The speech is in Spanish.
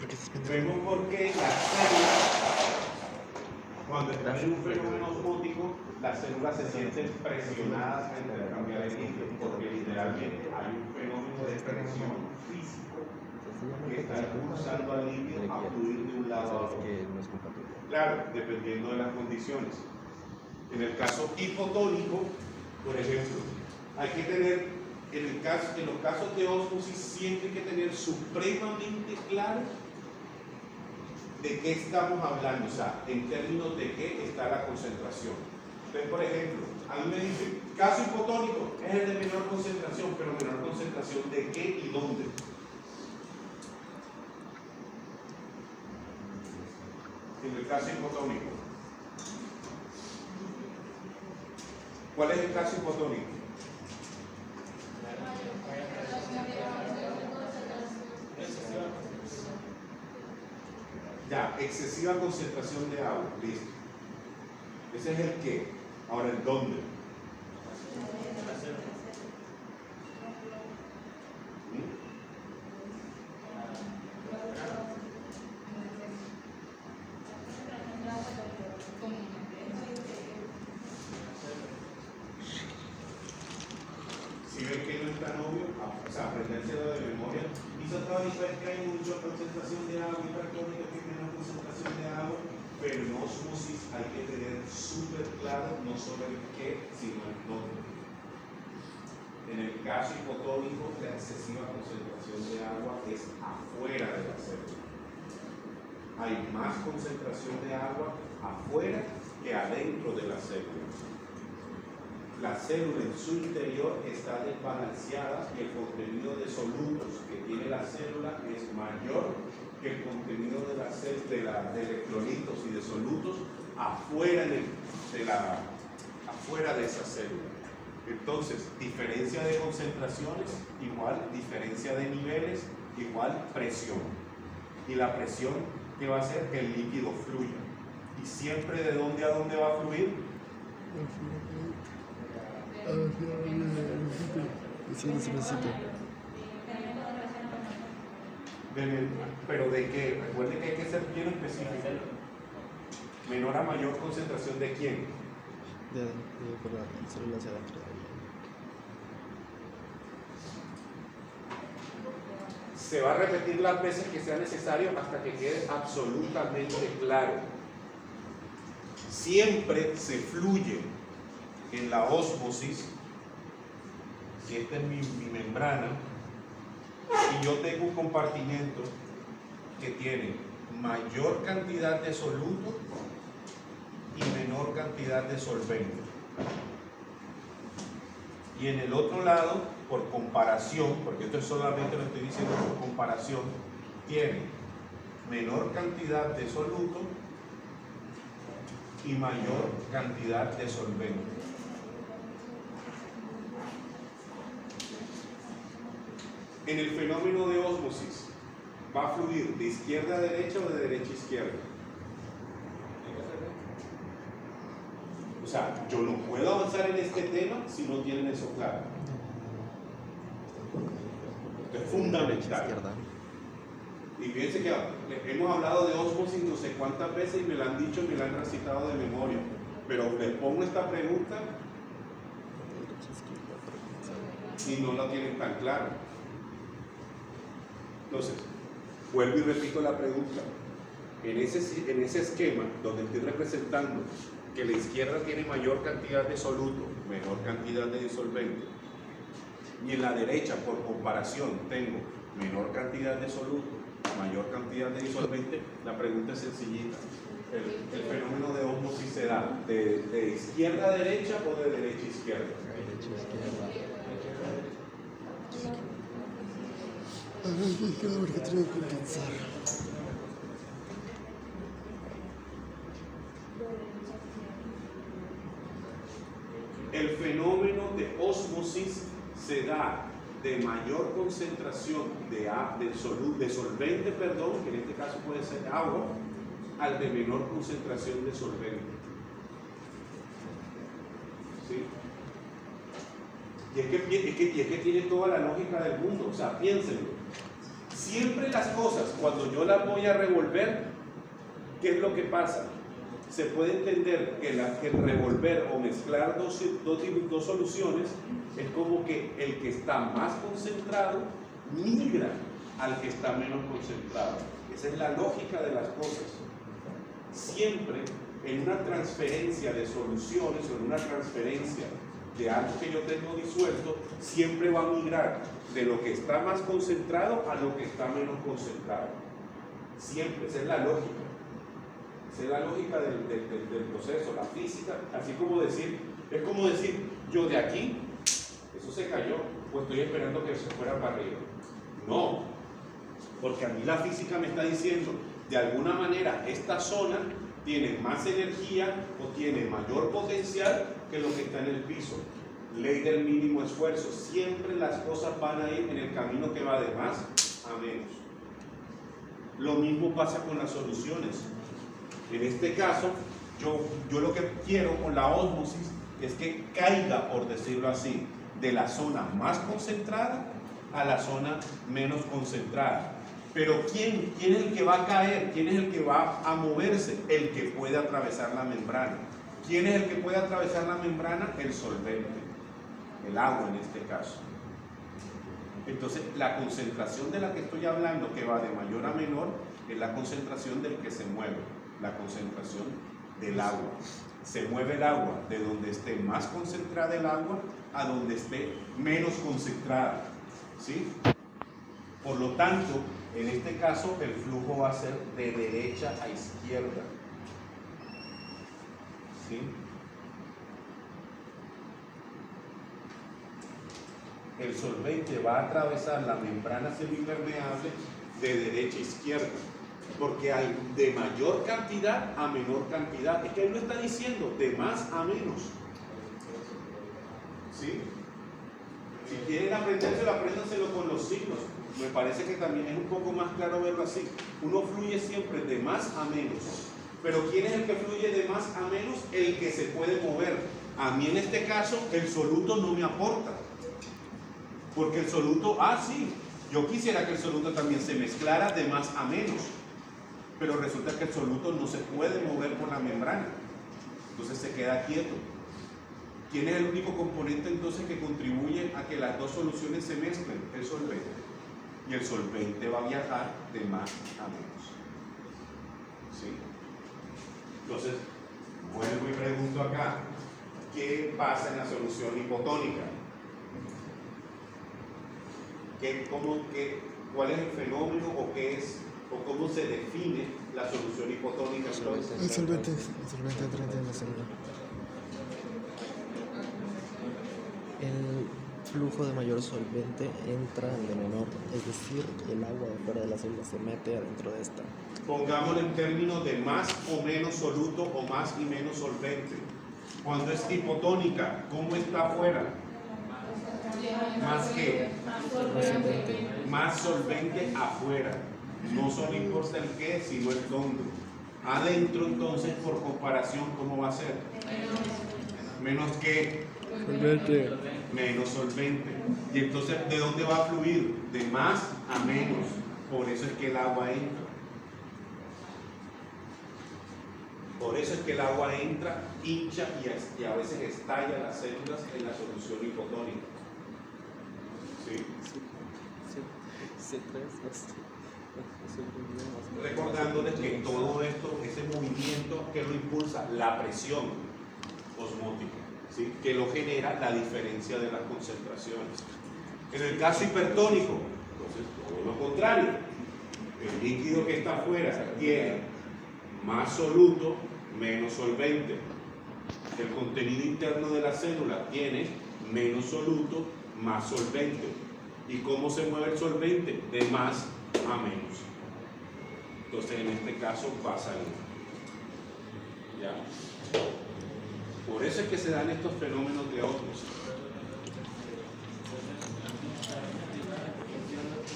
Vemos por qué las células, cuando están en un fenómeno osmótico, las células se sienten presionadas a intercambiar el líquido, porque literalmente hay un fenómeno de presión físico que está impulsando al líquido a fluir de un lado a otro. Claro, dependiendo de las condiciones. En el caso hipotónico, por ejemplo, hay que tener, en los casos de ósmosis, siempre hay que tener supremamente claro de qué estamos hablando, o sea, en términos de qué está la concentración. Entonces, por ejemplo, a mí me dicen, caso hipotónico, es el de menor concentración, pero menor concentración de qué y dónde. En el caso hipotónico. ¿Cuál es el caso hipotónico? Ya, excesiva concentración de agua, listo. Ese es el qué. Ahora, ¿el dónde? Si ven que no es tan obvio, o sea, aprendérselo de memoria. Isotónico es que hay mucha concentración de agua, hipertónico es que hay menos concentración de agua, pero en ósmosis hay que tener súper claro no solo el qué, sino el dónde. En el caso hipotónico, la excesiva concentración de agua es afuera de la célula. Hay más concentración de agua afuera que adentro de la célula. La célula en su interior está desbalanceada y el contenido de solutos que tiene la célula es mayor que el contenido de electrolitos y de solutos afuera de esa célula. Entonces, diferencia de concentraciones igual diferencia de niveles igual presión. Y la presión, ¿qué va a hacer? Que el líquido fluya. ¿Y siempre de dónde a dónde va a fluir? Pero de qué, recuerde que hay que ser bien específico. Menor a mayor concentración de quién. Por la célula hacia adentro. Se va a repetir las veces que sea necesario hasta que quede absolutamente claro. Siempre se fluye en la ósmosis, si esta es mi membrana, y yo tengo un compartimento que tiene mayor cantidad de soluto y menor cantidad de solvente. Y en el otro lado, por comparación, porque esto solamente lo estoy diciendo por comparación, tiene menor cantidad de soluto y mayor cantidad de solvente. En el fenómeno de ósmosis, ¿va a fluir de izquierda a derecha o de derecha a izquierda? O sea, yo no puedo avanzar en este tema si no tienen eso claro. Esto es fundamental. Y fíjense que hemos hablado de ósmosis no sé cuántas veces y me la han dicho y me la han recitado de memoria. Pero les pongo esta pregunta y no la tienen tan clara. Entonces, vuelvo y repito la pregunta. En ese esquema donde estoy representando que la izquierda tiene mayor cantidad de soluto, menor cantidad de disolvente, y en la derecha, por comparación, tengo menor cantidad de soluto, mayor cantidad de disolvente, la pregunta es sencillita. El fenómeno de ósmosis se da de izquierda a derecha o de derecha a izquierda. Derecha a izquierda. Porque tengo que pensar. El fenómeno de ósmosis se da de mayor concentración de solvente, que en este caso puede ser agua, al de menor concentración de solvente. ¿Sí? Y es que tiene toda la lógica del mundo, o sea, piénsenlo. siempre las cosas, cuando yo las voy a revolver, ¿qué es lo que pasa? Se puede entender que el revolver o mezclar dos soluciones es como que el que está más concentrado migra al que está menos concentrado. Esa es la lógica de las cosas. Siempre en una transferencia de soluciones o en una transferencia de algo que yo tengo disuelto, siempre va a migrar de lo que está más concentrado a lo que está menos concentrado. Siempre, esa es la lógica. Esa es la lógica del proceso, la física, así como decir, es como decir, yo de aquí, eso se cayó, pues estoy esperando que se fuera para arriba. No, porque a mí la física me está diciendo, de alguna manera, esta zona tiene más energía o tiene mayor potencial que lo que está en el piso. Ley del mínimo esfuerzo. Siempre las cosas van a ir en el camino que va de más a menos. Lo mismo pasa con las soluciones. En este caso, yo lo que quiero con la ósmosis es que caiga, por decirlo así, de la zona más concentrada a la zona menos concentrada. Pero ¿quién es el que va a caer? ¿Quién es el que va a moverse? El que puede atravesar la membrana. ¿Quién es el que puede atravesar la membrana? El solvente, el agua en este caso. Entonces, la concentración de la que estoy hablando, que va de mayor a menor, es la concentración del que se mueve, la concentración del agua. Se mueve el agua de donde esté más concentrada el agua a donde esté menos concentrada, ¿sí? Por lo tanto, en este caso, el flujo va a ser de derecha a izquierda, ¿sí? El solvente va a atravesar la membrana semipermeable de derecha a izquierda, porque hay de mayor cantidad a menor cantidad. Es que él lo está diciendo, de más a menos, ¿sí? Si quieren aprendérselo, apréndanselo con los signos. Me parece que también es un poco más claro verlo así. Uno fluye siempre de más a menos. Pero ¿quién es el que fluye de más a menos? El que se puede mover. A mí en este caso el soluto no me aporta. Porque el soluto, sí, yo quisiera que el soluto también se mezclara de más a menos. Pero resulta que el soluto no se puede mover por la membrana. Entonces se queda quieto. ¿Quién es el único componente entonces que contribuye a que las dos soluciones se mezclen? El solvente. Y el solvente va a viajar de más a menos. ¿Sí? Entonces, vuelvo y pregunto acá, ¿qué pasa en la solución hipotónica? ¿Cuál es el fenómeno o qué es, o cómo se define la solución hipotónica? El solvente entra en la célula. El flujo de mayor solvente entra en de menor, es decir, el agua de fuera de la célula se mete adentro de esta. Pongámoslo en términos de más o menos soluto o más y menos solvente. Cuando es hipotónica, ¿cómo está afuera? ¿Más qué? Más solvente afuera. No solo importa el qué, sino el dónde. Adentro, entonces, por comparación, ¿cómo va a ser? Menos que menos solvente. Y entonces, ¿de dónde va a fluir? De más a menos. Por eso es que el agua entra. Por eso es que el agua entra, hincha y a veces estalla las células en la solución hipotónica. ¿Sí? Recordándoles que todo esto, ese movimiento que lo impulsa, la presión osmótica, ¿sí? Que lo genera la diferencia de las concentraciones. En el caso hipertónico, entonces todo lo contrario, el líquido que está afuera tiene más soluto, menos solvente. El contenido interno de la célula tiene menos soluto, más solvente. ¿Y cómo se mueve el solvente? De más a menos. Entonces en este caso va a salir. ¿Ya? Por eso es que se dan estos fenómenos de ósmosis.